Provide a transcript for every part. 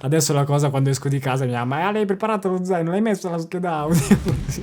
Adesso la cosa quando esco di casa mi chiama: ma l'hai preparato lo zaino? L'hai messo la scheda audio? Sì.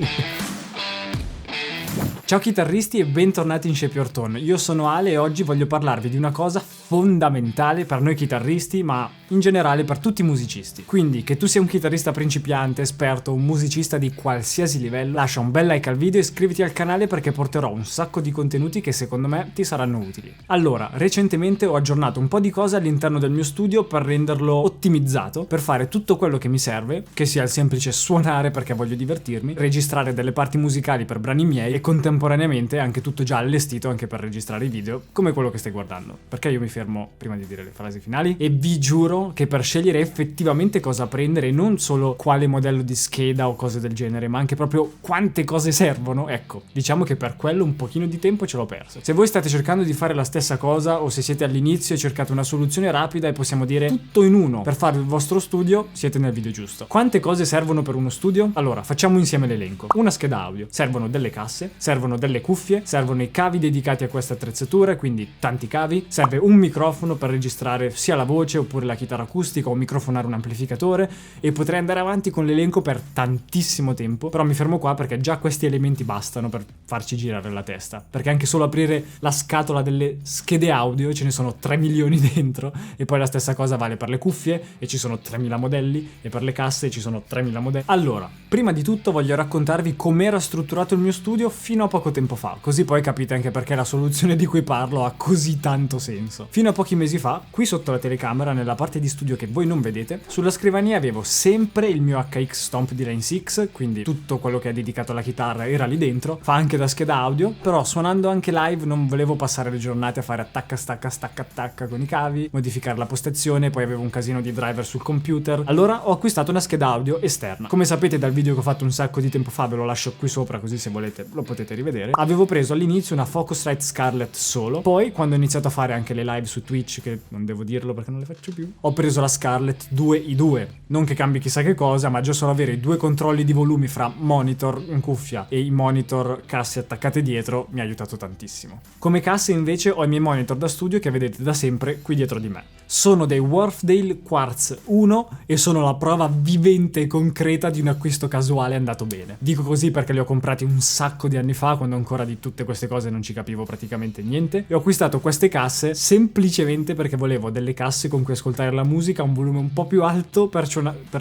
Ciao chitarristi e bentornati in Shape Your Tone. Io sono Ale e oggi voglio parlarvi di una cosa fondamentale per noi chitarristi, ma in generale per tutti i musicisti. Quindi, che tu sia un chitarrista principiante, esperto, un musicista di qualsiasi livello, lascia un bel like al video e iscriviti al canale perché porterò un sacco di contenuti che secondo me ti saranno utili. Allora, recentemente ho aggiornato un po' di cose all'interno del mio studio per renderlo ottimizzato, per fare tutto quello che mi serve, che sia il semplice suonare perché voglio divertirmi, registrare delle parti musicali per brani miei e contemporaneamente anche tutto già allestito anche per registrare i video come quello che stai guardando. Perché io mi fermo prima di dire le frasi finali e vi giuro che per scegliere effettivamente cosa prendere, non solo quale modello di scheda o cose del genere, ma anche proprio quante cose servono, ecco, diciamo che per quello un pochino di tempo ce l'ho perso. Se voi state cercando di fare la stessa cosa o se siete all'inizio e cercate una soluzione rapida e possiamo dire tutto in uno per fare il vostro studio, siete nel video giusto. Quante cose servono per uno studio? Allora, facciamo insieme l'elenco. Una scheda audio, servono delle casse, servono delle cuffie, servono i cavi dedicati a queste attrezzature, quindi tanti cavi, serve un microfono per registrare sia la voce oppure la chitarra acustica o microfonare un amplificatore, e potrei andare avanti con l'elenco per tantissimo tempo, però mi fermo qua perché già questi elementi bastano per farci girare la testa, perché anche solo aprire la scatola delle schede audio ce ne sono 3 milioni dentro, e poi la stessa cosa vale per le cuffie e ci sono 3000 modelli, e per le casse ci sono 3000 modelli. Allora, prima di tutto voglio raccontarvi com'era strutturato il mio studio fino a poco tempo fa, così poi capite anche perché la soluzione di cui parlo ha così tanto senso. Fino a pochi mesi fa, qui sotto la telecamera, nella parte di studio che voi non vedete, sulla scrivania avevo sempre il mio HX Stomp di Line 6, quindi tutto quello che è dedicato alla chitarra era lì dentro, fa anche da scheda audio, però suonando anche live non volevo passare le giornate a fare attacca stacca stacca attacca con i cavi, modificare la postazione, poi avevo un casino di driver sul computer, allora ho acquistato una scheda audio esterna. Come sapete dal video che ho fatto un sacco di tempo fa, ve lo lascio qui sopra così se volete lo potete rivedere, avevo preso all'inizio una Focusrite Scarlett solo, poi quando ho iniziato a fare anche le live su Twitch, che non devo dirlo perché non le faccio più, ho preso la Scarlett 2i2, non che cambi chissà che cosa, ma già solo avere i due controlli di volumi fra monitor in cuffia e i monitor casse attaccate dietro mi ha aiutato tantissimo. Come casse invece ho i miei monitor da studio che vedete da sempre qui dietro di me. Sono dei Wharfedale Quartz 1 e sono la prova vivente e concreta di un acquisto casuale andato bene. Dico così perché li ho comprati un sacco di anni fa, quando ancora di tutte queste cose non ci capivo praticamente niente, e ho acquistato queste casse semplicemente perché volevo delle casse con cui ascoltare la musica a un volume un po' più alto per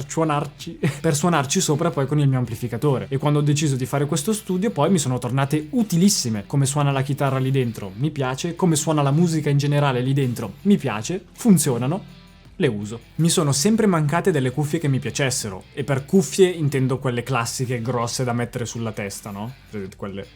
suonarci sopra poi con il mio amplificatore. E quando ho deciso di fare questo studio poi mi sono tornate utilissime. Come suona la chitarra lì dentro mi piace, come suona la musica in generale lì dentro mi piace, funzionano, le uso. Mi sono sempre mancate delle cuffie che mi piacessero, e per cuffie intendo quelle classiche grosse da mettere sulla testa, no? Quelle...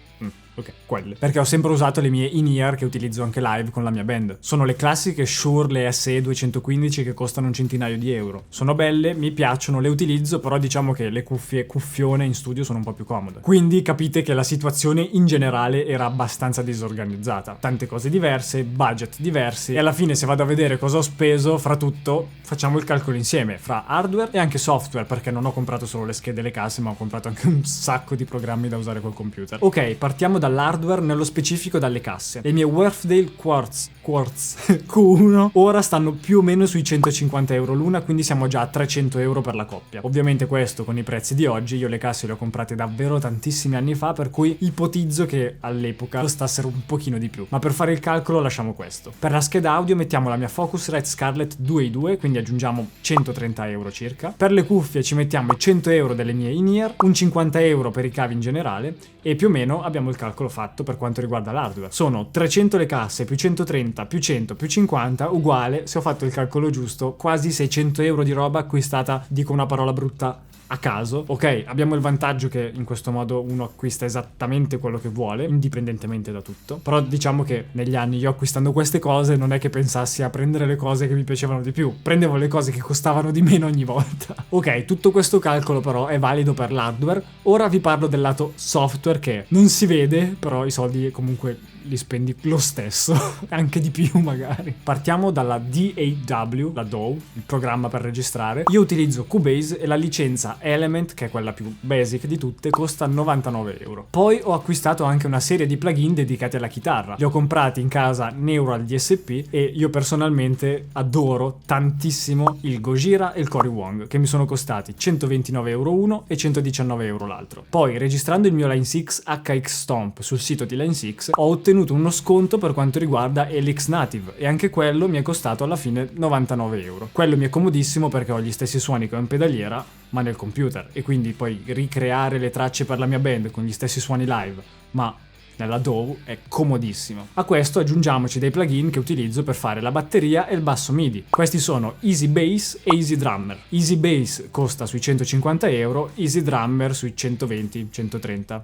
ok, quelle. Perché ho sempre usato le mie in-ear che utilizzo anche live con la mia band. Sono le classiche Shure, le SE 215 che costano un centinaio di euro. Sono belle, mi piacciono, le utilizzo, però diciamo che le cuffie cuffione in studio sono un po' più comode. Quindi capite che la situazione in generale era abbastanza disorganizzata. Tante cose diverse, budget diversi, e alla fine se vado a vedere cosa ho speso, fra tutto facciamo il calcolo insieme, fra hardware e anche software, perché non ho comprato solo le schede e le casse, ma ho comprato anche un sacco di programmi da usare col computer. Ok, partiamo dall'hardware, nello specifico dalle casse. Le mie Wharfedale Quartz Q1 ora stanno più o meno sui 150 euro l'una, quindi siamo già a 300 euro per la coppia. Ovviamente questo con i prezzi di oggi, io le casse le ho comprate davvero tantissimi anni fa, per cui ipotizzo che all'epoca costassero un pochino di più, ma per fare il calcolo lasciamo questo. Per la scheda audio mettiamo la mia Focusrite Scarlett 2i2, quindi aggiungiamo 130 euro circa. Per le cuffie ci mettiamo i 100 euro delle mie in-ear, un 50 euro per i cavi in generale, e più o meno abbiamo il calcolo fatto per quanto riguarda l'hardware. Sono 300 le casse più 130 più 100 più 50 uguale, se ho fatto il calcolo giusto, quasi 600 euro di roba acquistata, dico una parola brutta, a caso. Ok, abbiamo il vantaggio che in questo modo uno acquista esattamente quello che vuole, indipendentemente da tutto. Però diciamo che negli anni io, acquistando queste cose, non è che pensassi a prendere le cose che mi piacevano di più, prendevo le cose che costavano di meno ogni volta. Ok, tutto questo calcolo però è valido per l'hardware. Ora vi parlo del lato software, che non si vede, però i soldi comunque li spendi lo stesso, anche di più magari. Partiamo dalla DAW, la DAW, il programma per registrare. Io utilizzo Cubase e la licenza Element, che è quella più basic di tutte, costa 99 euro. Poi ho acquistato anche una serie di plugin dedicati alla chitarra. Li ho comprati in casa Neural DSP e io personalmente adoro tantissimo il Gojira e il Cory Wong, che mi sono costati 129 euro uno e 119 euro l'altro. Poi, registrando il mio Line 6 HX Stomp sul sito di Line 6, ho ottenuto uno sconto per quanto riguarda Helix Native e anche quello mi è costato alla fine 99 euro. Quello mi è comodissimo perché ho gli stessi suoni che ho in pedaliera, ma nel computer, e quindi poi ricreare le tracce per la mia band con gli stessi suoni live, ma nella DAW è comodissimo. A questo aggiungiamoci dei plugin che utilizzo per fare la batteria e il basso MIDI. Questi sono Easy Bass e Easy Drummer. Easy Bass costa sui 150 euro, Easy Drummer sui 120-130.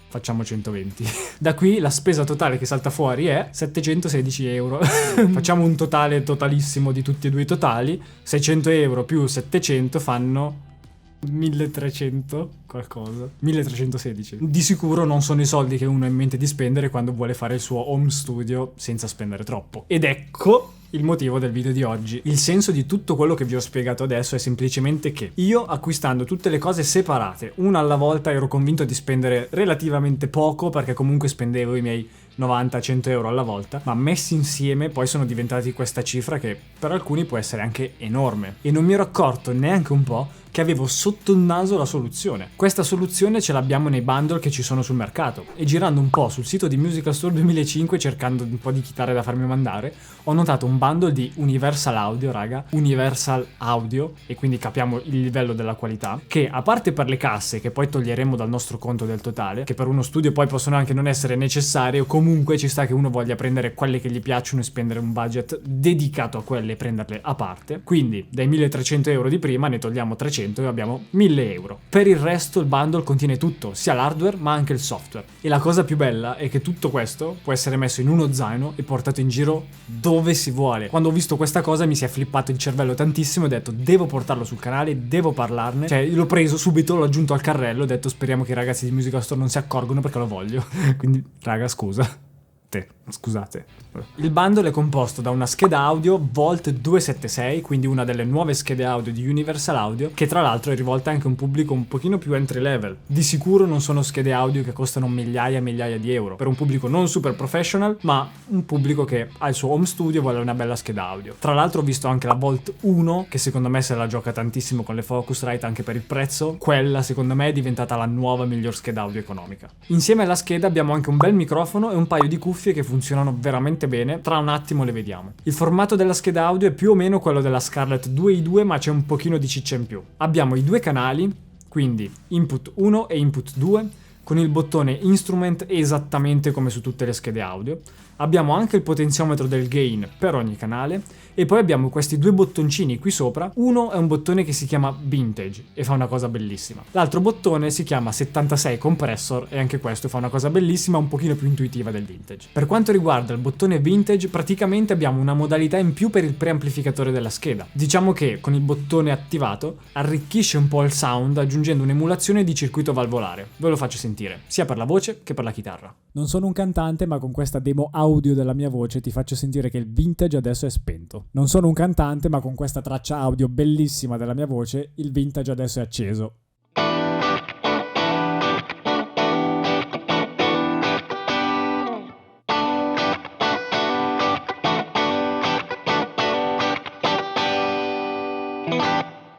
Facciamo 120. Da qui la spesa totale che salta fuori è 716 euro. Facciamo un totale totalissimo di tutti e due i totali. 600 euro più 700 fanno 1300 qualcosa, 1316. Di sicuro non sono i soldi che uno ha in mente di spendere quando vuole fare il suo home studio senza spendere troppo. Ed ecco il motivo del video di oggi. Il senso di tutto quello che vi ho spiegato adesso è semplicemente che io, acquistando tutte le cose separate, una alla volta, ero convinto di spendere relativamente poco, perché comunque spendevo i miei 90-100 euro alla volta, ma messi insieme poi sono diventati questa cifra che per alcuni può essere anche enorme. E non mi ero accorto neanche un po' che avevo sotto il naso la soluzione. Questa soluzione ce l'abbiamo nei bundle che ci sono sul mercato, e girando un po' sul sito di Musical Store 2005 cercando un po' di chitarre da farmi mandare, ho notato un bundle di Universal Audio, raga, Universal Audio, e quindi capiamo il livello della qualità, che a parte per le casse che poi toglieremo dal nostro conto del totale, che per uno studio poi possono anche non essere necessarie, o comunque ci sta che uno voglia prendere quelle che gli piacciono e spendere un budget dedicato a quelle e prenderle a parte, quindi dai 1300 euro di prima ne togliamo 300 e abbiamo 1000 euro. Per il resto il bundle contiene tutto, sia l'hardware ma anche il software. E la cosa più bella è che tutto questo può essere messo in uno zaino e portato in giro dove si vuole. Quando ho visto questa cosa mi si è flippato il cervello tantissimo e ho detto devo portarlo sul canale, devo parlarne. Cioè l'ho preso subito, l'ho aggiunto al carrello, ho detto speriamo che i ragazzi di Musical Store non si accorgono perché lo voglio. Quindi raga, scusate. Il bundle è composto da una scheda audio Volt 276, quindi una delle nuove schede audio di Universal Audio, che tra l'altro è rivolta anche a un pubblico un pochino più entry level. Di sicuro non sono schede audio che costano migliaia e migliaia di euro, per un pubblico non super professional, ma un pubblico che ha il suo home studio e vuole una bella scheda audio. Tra l'altro ho visto anche la Volt 1, che secondo me se la gioca tantissimo con le Focusrite anche per il prezzo. Quella secondo me è diventata la nuova miglior scheda audio economica. Insieme alla scheda abbiamo anche un bel microfono e un paio di cuffie che funzionano veramente bene, tra un attimo le vediamo. Il formato della scheda audio è più o meno quello della Scarlett 2i2, ma c'è un pochino di ciccia in più. Abbiamo i due canali, quindi input 1 e input 2, con il bottone instrument esattamente come su tutte le schede audio. Abbiamo anche il potenziometro del gain per ogni canale e poi abbiamo questi due bottoncini qui sopra. Uno è un bottone che si chiama Vintage e fa una cosa bellissima. L'altro bottone si chiama 76 Compressor e anche questo fa una cosa bellissima, un pochino più intuitiva del Vintage. Per quanto riguarda il bottone Vintage, praticamente abbiamo una modalità in più per il preamplificatore della scheda. Diciamo che con il bottone attivato arricchisce un po' il sound aggiungendo un'emulazione di circuito valvolare. Ve lo faccio sentire, sia per la voce che per la chitarra. Non sono un cantante, ma con questa demo audio della mia voce ti faccio sentire che il Vintage adesso è spento. Non sono un cantante, ma con questa traccia audio bellissima della mia voce il Vintage adesso è acceso.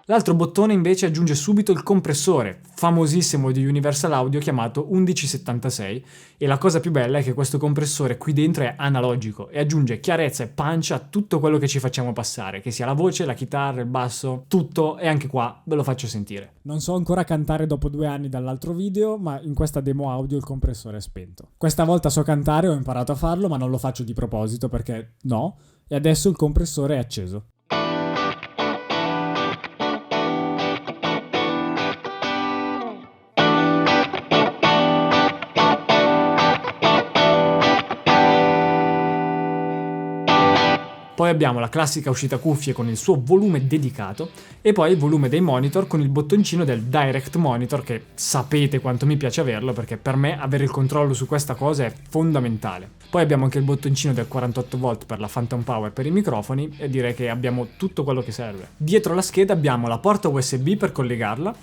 L'altro bottone invece aggiunge subito il compressore, famosissimo di Universal Audio chiamato 1176, e la cosa più bella è che questo compressore qui dentro è analogico e aggiunge chiarezza e punch a tutto quello che ci facciamo passare, che sia la voce, la chitarra, il basso, tutto, e anche qua ve lo faccio sentire. Non so ancora cantare dopo 2 anni dall'altro video, ma in questa demo audio il compressore è spento. Questa volta so cantare, ho imparato a farlo, ma non lo faccio di proposito perché no, e adesso il compressore è acceso. Poi abbiamo la classica uscita cuffie con il suo volume dedicato e poi il volume dei monitor con il bottoncino del Direct Monitor, che sapete quanto mi piace averlo, perché per me avere il controllo su questa cosa è fondamentale. Poi abbiamo anche il bottoncino del 48 volt per la Phantom Power per i microfoni e direi che abbiamo tutto quello che serve. Dietro la scheda abbiamo la porta USB per collegarla,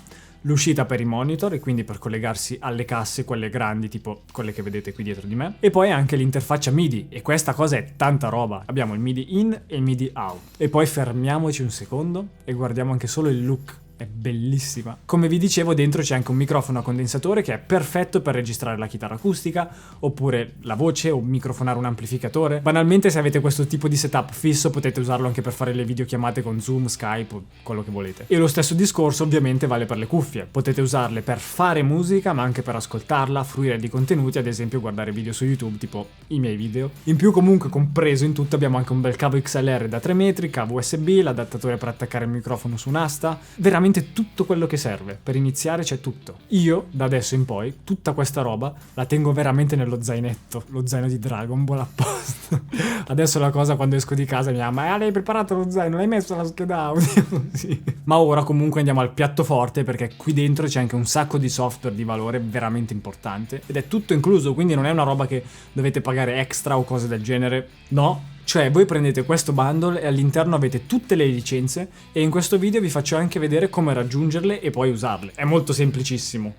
l'uscita per i monitor e quindi per collegarsi alle casse, quelle grandi tipo quelle che vedete qui dietro di me, e poi anche l'interfaccia MIDI, e questa cosa è tanta roba. Abbiamo il MIDI in e il MIDI out. E poi fermiamoci un secondo e guardiamo anche solo il look. È bellissima. Come vi dicevo, dentro c'è anche un microfono a condensatore che è perfetto per registrare la chitarra acustica, oppure la voce, o microfonare un amplificatore. Banalmente, se avete questo tipo di setup fisso, potete usarlo anche per fare le videochiamate con Zoom, Skype o quello che volete. E lo stesso discorso ovviamente vale per le cuffie. Potete usarle per fare musica, ma anche per ascoltarla, fruire di contenuti, ad esempio guardare video su YouTube, tipo i miei video. In più, comunque, compreso in tutto, abbiamo anche un bel cavo XLR da 3 metri, cavo USB, l'adattatore per attaccare il microfono su un'asta. Veramente tutto quello che serve. Per iniziare c'è tutto. Io, da adesso in poi, tutta questa roba la tengo veramente nello zainetto, lo zaino di Dragon Ball apposta. Adesso la cosa, quando esco di casa mi chiama: ma l'hai preparato lo zaino? L'hai messo la scheda audio? Sì. Ma ora comunque andiamo al piatto forte, perché qui dentro c'è anche un sacco di software di valore veramente importante ed è tutto incluso, quindi non è una roba che dovete pagare extra o cose del genere. No. Cioè, voi prendete questo bundle e all'interno avete tutte le licenze, e in questo video vi faccio anche vedere come raggiungerle e poi usarle. È molto semplicissimo.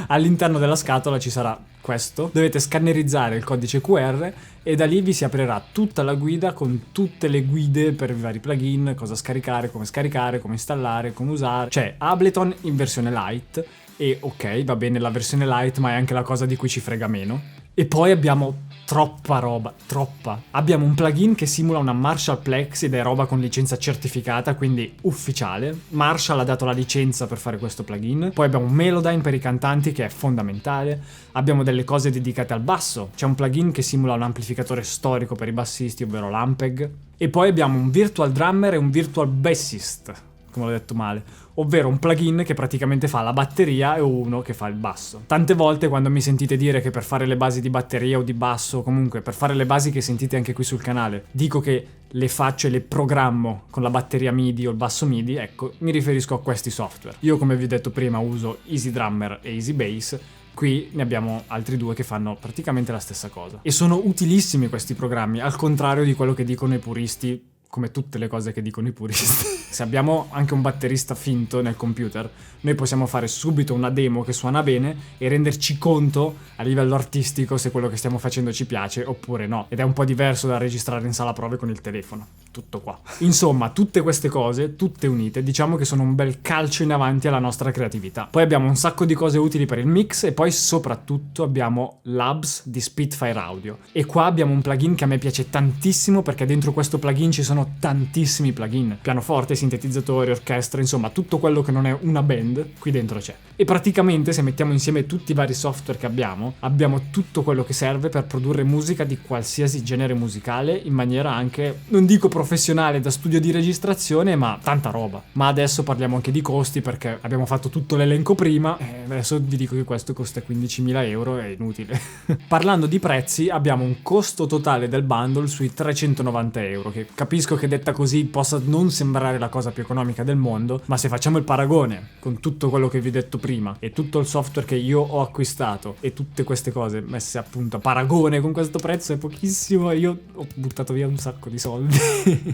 All'interno della scatola ci sarà questo, dovete scannerizzare il codice QR e da lì vi si aprirà tutta la guida con tutte le guide per i vari plugin, cosa scaricare, come installare, come usare. C'è Ableton in versione light e ok, va bene la versione light, ma è anche la cosa di cui ci frega meno. E poi abbiamo troppa roba, troppa. Abbiamo un plugin che simula una Marshall Plex ed è roba con licenza certificata, quindi ufficiale. Marshall ha dato la licenza per fare questo plugin. Poi abbiamo un Melodyne per i cantanti che è fondamentale. Abbiamo delle cose dedicate al basso. C'è un plugin che simula un amplificatore storico per i bassisti, ovvero l'Ampeg. E poi abbiamo un Virtual Drummer e un Virtual Bassist, come l'ho detto male, ovvero un plugin che praticamente fa la batteria e uno che fa il basso. Tante volte quando mi sentite dire che per fare le basi di batteria o di basso, o comunque per fare le basi che sentite anche qui sul canale, dico che le faccio e le programmo con la batteria MIDI o il basso MIDI, ecco, mi riferisco a questi software. Io, come vi ho detto prima, uso Easy Drummer e Easy Bass. Qui ne abbiamo altri due che fanno praticamente la stessa cosa. E sono utilissimi questi programmi, al contrario di quello che dicono i puristi, come tutte le cose che dicono i puristi. Se abbiamo anche un batterista finto nel computer, noi possiamo fare subito una demo che suona bene e renderci conto a livello artistico se quello che stiamo facendo ci piace oppure no. Ed è un po' diverso da registrare in sala prove con il telefono. Tutto qua. Insomma, tutte queste cose, tutte unite, diciamo che sono un bel calcio in avanti alla nostra creatività. Poi abbiamo un sacco di cose utili per il mix e poi soprattutto abbiamo Labs di Spitfire Audio. E qua abbiamo un plugin che a me piace tantissimo, perché dentro questo plugin ci sono tantissimi plugin. Pianoforte, sintetizzatori, orchestra, insomma tutto quello che non è una band qui dentro c'è. E praticamente, se mettiamo insieme tutti i vari software che abbiamo tutto quello che serve per produrre musica di qualsiasi genere musicale in maniera anche, non dico professionale da studio di registrazione, ma tanta roba. Ma adesso parliamo anche di costi, perché abbiamo fatto tutto l'elenco prima e adesso vi dico che questo costa 15.000 euro, è inutile. Parlando di prezzi, abbiamo un costo totale del bundle sui 390 euro, che capisco che detta così possa non sembrare la cosa più economica del mondo, ma se facciamo il paragone con tutto quello che vi ho detto prima e tutto il software che io ho acquistato e tutte queste cose messe appunto a paragone con questo prezzo, è pochissimo e io ho buttato via un sacco di soldi.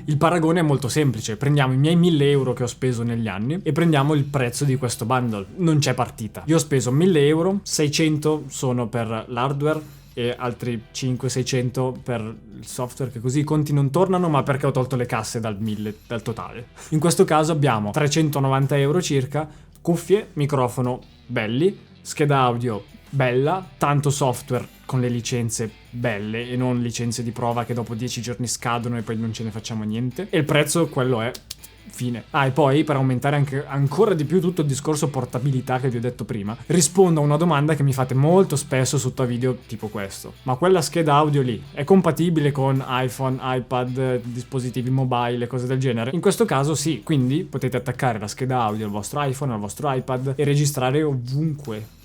Il paragone è molto semplice: prendiamo i miei 1.000 euro che ho speso negli anni e prendiamo il prezzo di questo bundle. Non c'è partita. Io ho speso 1.000 euro, 600 sono per l'hardware e altri 500-600 per il software, che così i conti non tornano, ma perché ho tolto le casse dal 1.000 dal totale. In questo caso abbiamo 390 euro circa, cuffie, microfono belli, scheda audio bella, tanto software con le licenze belle e non licenze di prova che dopo 10 giorni scadono e poi non ce ne facciamo niente, e il prezzo quello è. Fine. Ah, e poi per aumentare anche ancora di più tutto il discorso portabilità che vi ho detto prima, rispondo a una domanda che mi fate molto spesso sotto a video tipo questo: ma quella scheda audio lì è compatibile con iPhone, iPad, dispositivi mobile, cose del genere? In questo caso sì, quindi potete attaccare la scheda audio al vostro iPhone, al vostro iPad e registrare ovunque.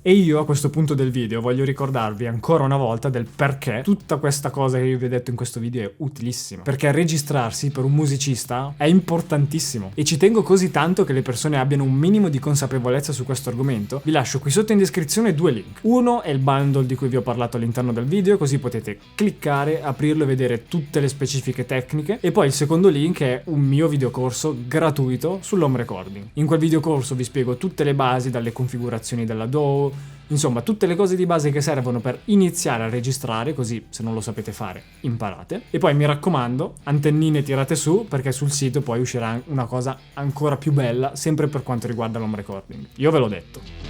E io a questo punto del video voglio ricordarvi ancora una volta del perché tutta questa cosa che io vi ho detto in questo video è utilissima, perché registrarsi per un musicista è importantissimo e ci tengo così tanto che le persone abbiano un minimo di consapevolezza su questo argomento. Vi lascio qui sotto in descrizione 2 link. Uno è il bundle di cui vi ho parlato all'interno del video, così potete cliccare, aprirlo e vedere tutte le specifiche tecniche, e poi il secondo link è un mio videocorso gratuito sull'home recording. In quel videocorso vi spiego tutte le basi, dalle configurazioni della DAW, insomma tutte le cose di base che servono per iniziare a registrare, così se non lo sapete fare imparate. E poi mi raccomando, antennine tirate su, perché sul sito poi uscirà una cosa ancora più bella sempre per quanto riguarda l'home recording. Io ve l'ho detto.